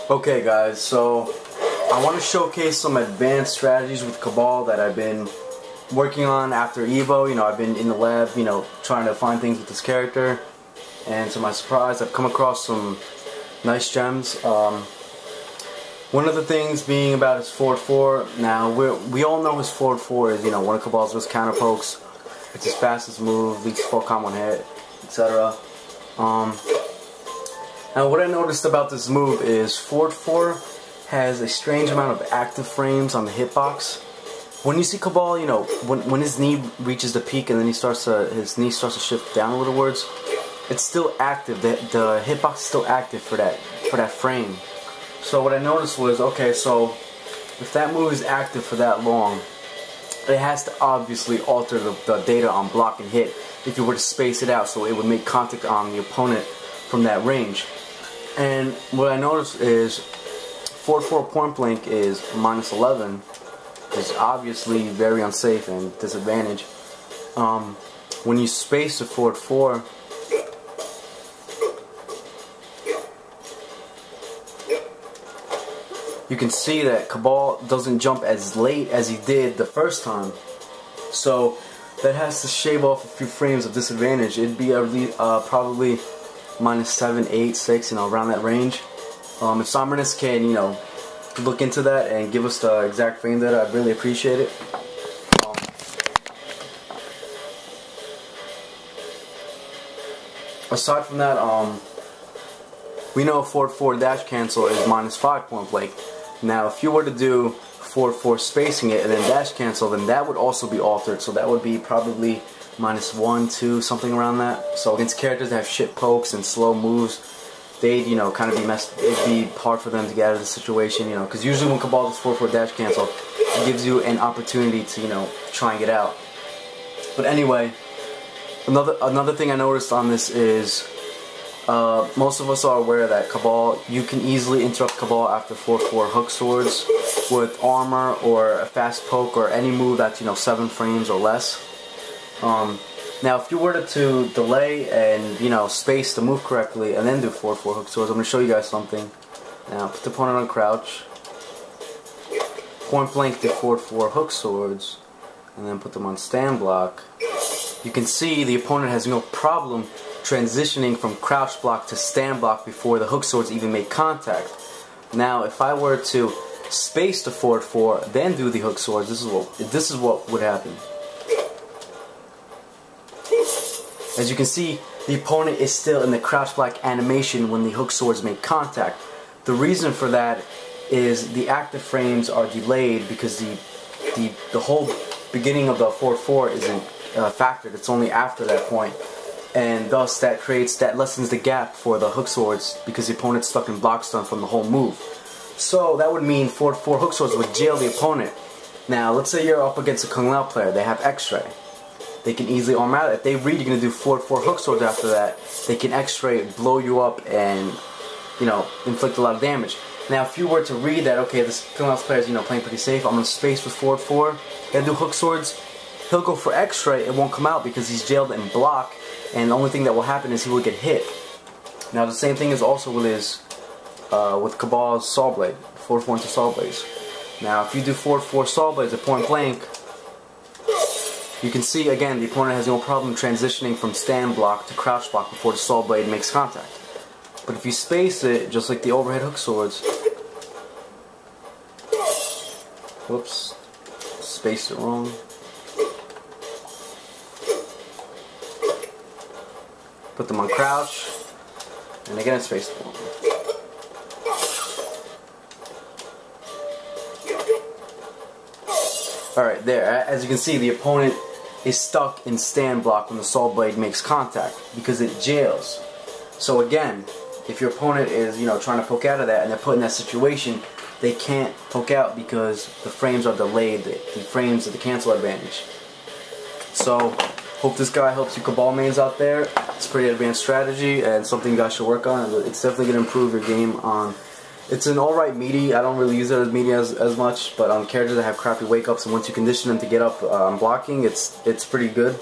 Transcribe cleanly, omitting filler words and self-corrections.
Okay guys, so I want to showcase some advanced strategies with Kabal that I've been working on after Evo. You know, I've been in the lab, you know, trying to find things with this character, and to my surprise I've come across some nice gems. One of the things being about his f+4. Now we all know his f+4 is, you know, one of Kabal's best counter pokes. It's his fastest move, leads 4 combo hit, etc. Now what I noticed about this move is f+4 has a strange amount of active frames on the hitbox. When you see Kabal, you know, when his knee reaches the peak and then his knee starts to shift downwards, it's still active. The hitbox is still active for that frame. So what I noticed was, okay, so if that move is active for that long, it has to obviously alter the data on block and hit if you were to space it out so it would make contact on the opponent from that range. And what I noticed is f+4 point blank is -11. It's obviously very unsafe and disadvantage. When you space the f+4, you can see that Kabal doesn't jump as late as he did the first time. So that has to shave off a few frames of disadvantage. It'd be probably -7, 8, 6, you know, around that range. If Somberness can, you know, look into that and give us the exact frame data, I'd really appreciate it. Aside from that, we know f+4 dash cancel is -5 point blank. Now, if you were to do f+4 spacing it and then dash cancel, then that would also be altered. So that would be probably -1, 2, something around that. So against characters that have shit pokes and slow moves, they'd, you know, kind of be it'd be hard for them to get out of the situation, you know, because usually when Kabal does f+4 dash cancel, it gives you an opportunity to, you know, try and get out. But anyway, another thing I noticed on this is most of us are aware that Kabal, you can easily interrupt Kabal after f+4 hook swords with armor or a fast poke or any move that's, you know, 7 frames or less. Now if you were to delay and, you know, space the move correctly and then do f+4 hook swords, I'm going to show you guys something. Now put the opponent on crouch, point blank do f+4 hook swords, and then put them on stand block. You can see the opponent has no problem transitioning from crouch block to stand block before the hook swords even make contact. Now if I were to space the f+4 then do the hook swords, this is what would happen. As you can see, the opponent is still in the crouch block animation when the hook swords make contact. The reason for that is the active frames are delayed because the whole beginning of the f+4 isn't factored. It's only after that point, and thus that lessens the gap for the hook swords because the opponent's stuck in block stun from the whole move. So that would mean f+4 hook swords would jail the opponent. Now let's say you're up against a Kung Lao player. They have X-ray. They can easily arm out. If they read you're going to do f+4 hook swords after that, they can X-ray, blow you up, and, you know, inflict a lot of damage. Now if you were to read that, okay, this Kung Lao player is, you know, playing pretty safe, I'm going to space with f+4 and do hook swords, he'll go for X-ray, it won't come out because he's jailed in block, and the only thing that will happen is he will get hit. Now the same thing is also with Kabal's Saw Blade, f+4 into Saw Blades. Now if you do f+4 Saw Blades at point blank, you can see again the opponent has no problem transitioning from stand block to crouch block before the Saw Blade makes contact. But if you space it, just like the overhead hook swords, whoops, spaced it wrong. Put them on crouch, and again it's spaced wrong. Alright, there, as you can see, the opponent is stuck in stand block when the Saw Blade makes contact because it jails. So again, if your opponent is, you know, trying to poke out of that and they're put in that situation, they can't poke out because the frames are delayed, the frames of the cancel advantage. So, hope this guy helps you Kabal mains out there. It's a pretty advanced strategy and something you guys should work on. It's definitely going to improve your game on. It's an alright meaty. I don't really use it as meaty as much, but on characters that have crappy wake ups and once you condition them to get up blocking, it's pretty good.